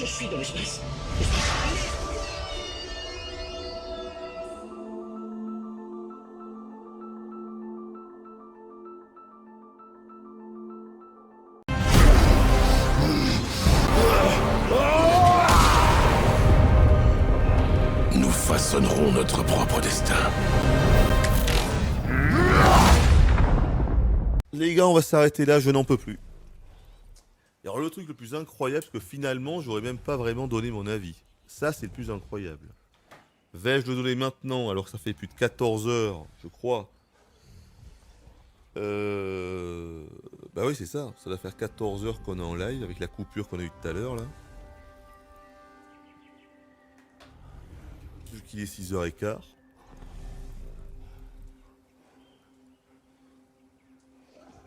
Je suis dans l'espace. Nous façonnerons notre propre destin. Les gars, on va s'arrêter là, je n'en peux plus. Et alors le truc le plus incroyable, c'est que finalement, j'aurais même pas vraiment donné mon avis. Ça, c'est le plus incroyable. Vais-je le donner maintenant, alors que ça fait plus de 14 heures, je crois. Bah oui, c'est ça. Ça doit faire 14 heures qu'on est en live, avec la coupure qu'on a eue tout à l'heure, là. Vu qu'il est 6h15.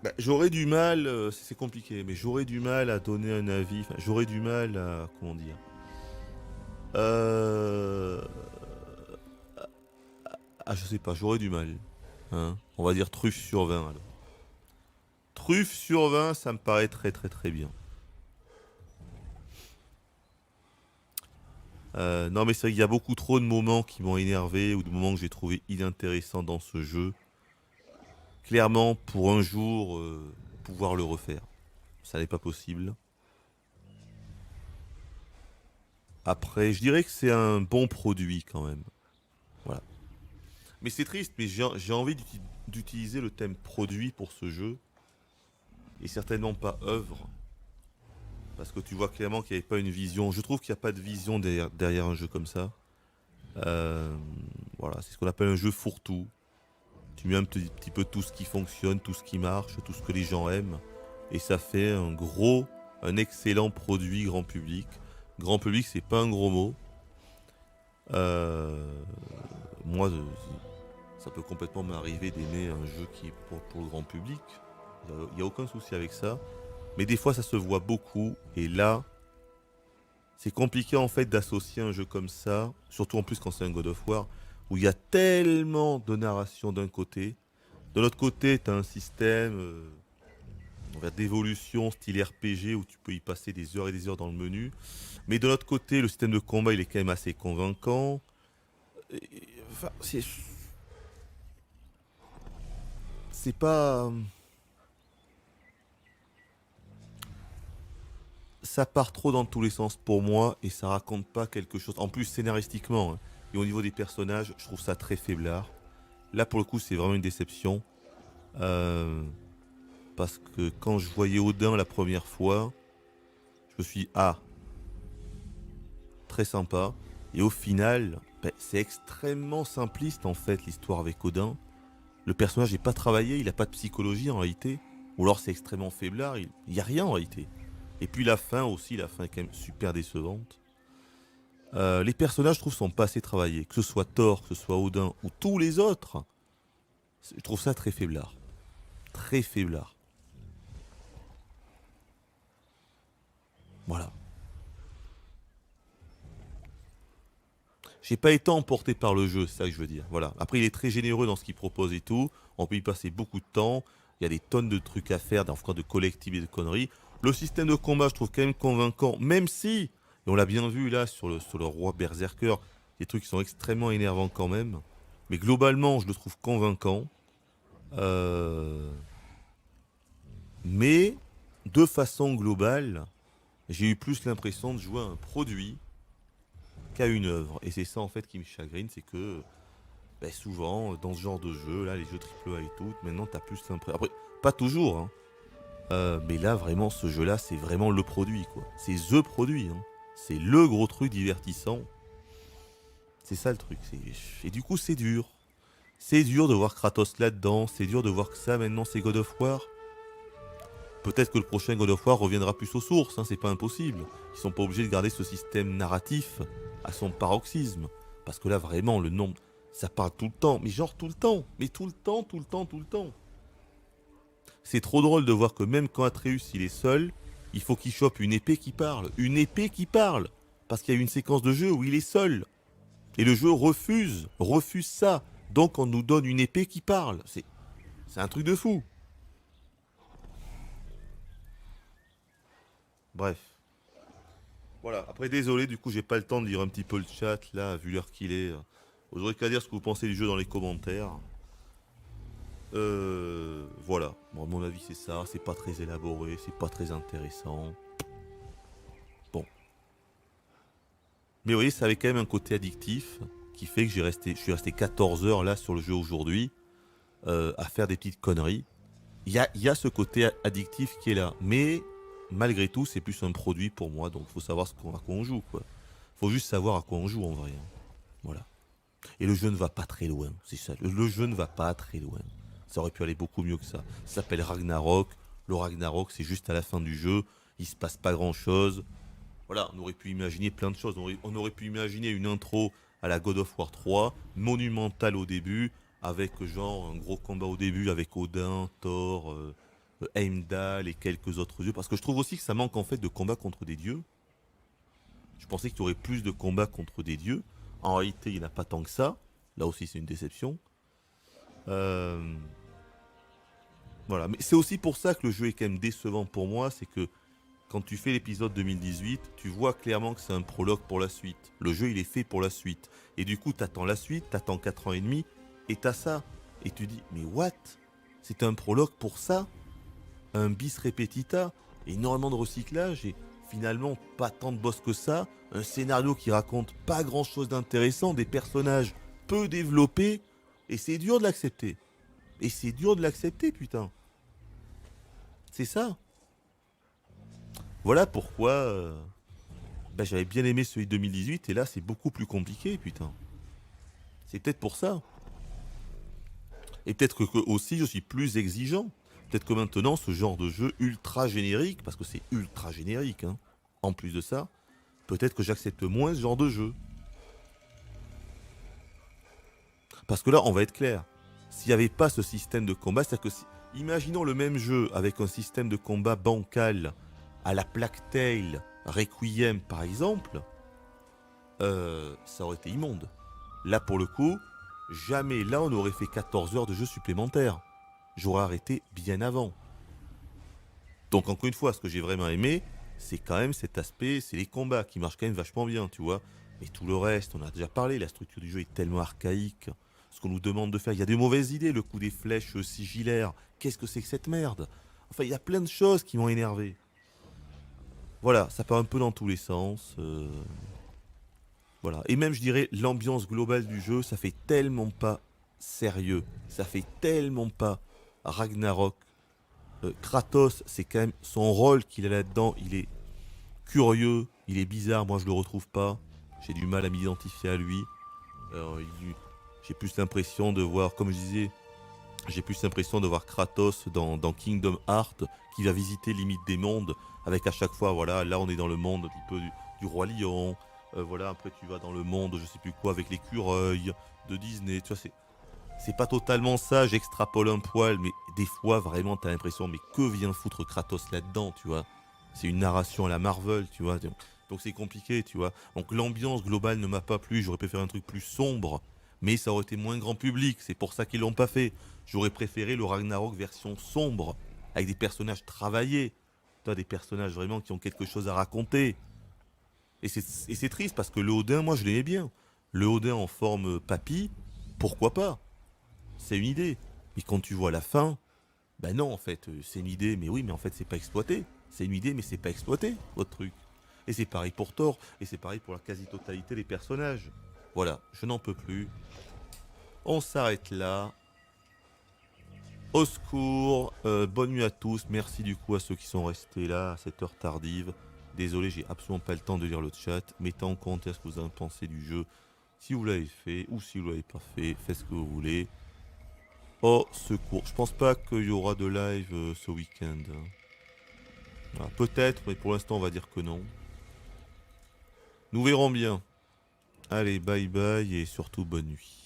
Bah, j'aurais du mal, c'est compliqué, mais j'aurais du mal à donner un avis, enfin, j'aurais du mal à, comment dire, euh... ah, je sais pas, j'aurais du mal, hein. On va dire truffe sur 20, alors. Truffe sur 20, ça me paraît très très très bien. Non mais c'est vrai qu'il y a beaucoup trop de moments qui m'ont énervé, ou de moments que j'ai trouvé inintéressants dans ce jeu. Clairement, pour un jour, pouvoir le refaire, ça n'est pas possible. Après, je dirais que c'est un bon produit quand même. Voilà. Mais c'est triste, mais j'ai envie d'utiliser le thème produit pour ce jeu. Et certainement pas œuvre. Parce que tu vois clairement qu'il n'y avait pas une vision. Je trouve qu'il n'y a pas de vision derrière un jeu comme ça. Euh, voilà, c'est ce qu'on appelle un jeu fourre-tout. Tu mets un petit peu tout ce qui fonctionne, tout ce qui marche, tout ce que les gens aiment. Et ça fait un excellent produit grand public. Grand public, c'est pas un gros mot. Euh, moi, ça peut complètement m'arriver d'aimer un jeu qui est pour le grand public. Il n'y a aucun souci avec ça. Mais des fois, ça se voit beaucoup. Et là, c'est compliqué en fait d'associer un jeu comme ça, surtout en plus quand c'est un God of War, où il y a tellement de narration d'un côté. De l'autre côté, tu as un système d'évolution style RPG où tu peux y passer des heures et des heures dans le menu. Mais de l'autre côté, le système de combat, il est quand même assez convaincant. Enfin, c'est pas... Ça part trop dans tous les sens pour moi et ça raconte pas quelque chose. En plus, scénaristiquement, hein, et au niveau des personnages, je trouve ça très faiblard. Là, pour le coup, c'est vraiment une déception. Euh, Parce que quand je voyais Odin la première fois, je me suis dit, ah, très sympa. Et au final, ben, c'est extrêmement simpliste en fait l'histoire avec Odin. Le personnage n'est pas travaillé, il n'a pas de psychologie en réalité. Ou alors c'est extrêmement faiblard, il n'y a rien en réalité. Et puis la fin aussi, la fin est quand même super décevante. Les personnages, je trouve, sont pas assez travaillés. Que ce soit Thor, que ce soit Odin ou tous les autres, je trouve ça très faiblard. Très faiblard. Voilà. J'ai pas été emporté par le jeu, c'est ça que je veux dire. Voilà. Après, il est très généreux dans ce qu'il propose et tout. On peut y passer beaucoup de temps. Il y a des tonnes de trucs à faire, de collectifs et de conneries. Le système de combat, je trouve quand même convaincant, même si, et on l'a bien vu là sur le roi Berserker, des trucs qui sont extrêmement énervants quand même. Mais globalement, je le trouve convaincant. Euh, Mais, de façon globale, j'ai eu plus l'impression de jouer à un produit qu'à une œuvre. Et c'est ça en fait qui me chagrine, c'est que ben, souvent, dans ce genre de jeu, là, les jeux AAA et tout, maintenant t'as plus l'impression. Après, pas toujours, hein. Mais là, vraiment, ce jeu-là, c'est vraiment le produit, quoi. C'est THE produit, hein. C'est le gros truc divertissant. C'est ça le truc. Et du coup, c'est dur. C'est dur de voir Kratos là-dedans. C'est dur de voir que ça, maintenant, c'est God of War. Peut-être que le prochain God of War reviendra plus aux sources, hein, c'est pas impossible. Ils sont pas obligés de garder ce système narratif à son paroxysme. Parce que là, vraiment, le nombre, ça parle tout le temps. Mais genre tout le temps. Mais tout le temps, tout le temps, tout le temps. C'est trop drôle de voir que même quand Atreus, il est seul, il faut qu'il chope une épée qui parle. Une épée qui parle. Parce qu'il y a une séquence de jeu où il est seul. Et le jeu refuse ça. Donc on nous donne une épée qui parle. C'est un truc de fou. Bref. Voilà, après désolé, du coup j'ai pas le temps de lire un petit peu le chat là, vu l'heure qu'il est. Vous aurez qu'à dire ce que vous pensez du jeu dans les commentaires. Voilà, bon, à mon avis c'est ça, c'est pas très élaboré, c'est pas très intéressant. Bon. Mais vous voyez, ça avait quand même un côté addictif qui fait que je suis resté 14 heures là sur le jeu aujourd'hui à faire des petites conneries. Il y a ce côté addictif qui est là, mais malgré tout c'est plus un produit pour moi, donc faut savoir à quoi on joue quoi. Faut juste savoir à quoi on joue en vrai, hein. Voilà. Et le jeu ne va pas très loin, c'est ça. Le jeu ne va pas très loin. Ça aurait pu aller beaucoup mieux que ça. Ça s'appelle Ragnarok. Le Ragnarok, c'est juste à la fin du jeu. Il se passe pas grand chose. Voilà, on aurait pu imaginer plein de choses. On aurait pu imaginer une intro à la God of War 3, monumentale au début, avec genre un gros combat au début avec Odin, Thor, Heimdall et quelques autres dieux. Parce que je trouve aussi que ça manque en fait de combats contre des dieux. Je pensais qu'il y aurait plus de combats contre des dieux. En réalité, il n'y en a pas tant que ça. Là aussi, c'est une déception. Euh, Voilà. Mais c'est aussi pour ça que le jeu est quand même décevant pour moi. C'est que quand tu fais l'épisode 2018, tu vois clairement que c'est un prologue pour la suite. Le jeu, il est fait pour la suite. Et du coup, t'attends la suite, t'attends 4 ans et demi, et t'as ça. Et tu dis, mais what? C'est un prologue pour ça? Un bis repetita? Énormément de recyclage et finalement pas tant de boss que ça. Un scénario qui raconte pas grand chose d'intéressant, des personnages peu développés. Et c'est dur de l'accepter. Et c'est dur de l'accepter, putain. C'est ça. Voilà pourquoi j'avais bien aimé celui de 2018 et là c'est beaucoup plus compliqué, putain. C'est peut-être pour ça. Et peut-être que aussi je suis plus exigeant. Peut-être que maintenant ce genre de jeu ultra générique, parce que c'est ultra générique, hein, en plus de ça, peut-être que j'accepte moins ce genre de jeu. Parce que là, on va être clair. S'il n'y avait pas ce système de combat, c'est-à-dire que imaginons le même jeu avec un système de combat bancal à la Plague Tale Requiem par exemple, ça aurait été immonde. Là pour le coup, jamais là on aurait fait 14 heures de jeu supplémentaire. J'aurais arrêté bien avant. Donc encore une fois, ce que j'ai vraiment aimé, c'est quand même cet aspect, c'est les combats qui marchent quand même vachement bien, tu vois. Mais tout le reste, on a déjà parlé, la structure du jeu est tellement archaïque. Ce qu'on nous demande de faire, il y a des mauvaises idées, le coup des flèches sigillaires. Qu'est-ce que c'est que cette merde? Enfin, il y a plein de choses qui m'ont énervé. Voilà, ça part un peu dans tous les sens. Voilà. Et même, je dirais, l'ambiance globale du jeu, ça fait tellement pas sérieux. Ça fait tellement pas Ragnarok. Kratos, c'est quand même son rôle qu'il a là-dedans. Il est curieux, il est bizarre. Moi, je le retrouve pas. J'ai du mal à m'identifier à lui. J'ai plus l'impression de voir, comme je disais, j'ai plus l'impression de voir Kratos dans Kingdom Hearts qui va visiter limite des mondes avec à chaque fois, voilà, là on est dans le monde un petit peu du Roi Lion, voilà, après tu vas dans le monde, je sais plus quoi, avec l'écureuil de Disney, tu vois, c'est pas totalement ça, j'extrapole un poil, mais des fois vraiment t'as l'impression, mais que vient foutre Kratos là-dedans, tu vois? C'est une narration à la Marvel, tu vois, donc c'est compliqué, tu vois. Donc l'ambiance globale ne m'a pas plu, j'aurais préféré un truc plus sombre, mais ça aurait été moins grand public, c'est pour ça qu'ils l'ont pas fait. J'aurais préféré le Ragnarok version sombre, avec des personnages travaillés, toi, des personnages vraiment qui ont quelque chose à raconter. Et c'est triste parce que le Odin, moi je l'aimais bien. Le Odin en forme papy, pourquoi pas? C'est une idée. Mais quand tu vois la fin, ben non en fait, c'est une idée, mais oui, mais en fait c'est pas exploité. C'est une idée, mais c'est pas exploité, votre truc. Et c'est pareil pour Thor, et c'est pareil pour la quasi-totalité des personnages. Voilà, je n'en peux plus. On s'arrête là. Au secours, bonne nuit à tous, merci du coup à ceux qui sont restés là à cette heure tardive. Désolé, j'ai absolument pas le temps de lire le chat. Mettez en commentaire ce que vous en pensez du jeu. Si vous l'avez fait ou si vous l'avez pas fait, faites ce que vous voulez. Au secours, je pense pas qu'il y aura de live ce week-end. Voilà, peut-être, mais pour l'instant on va dire que non. Nous verrons bien. Allez, bye bye et surtout bonne nuit.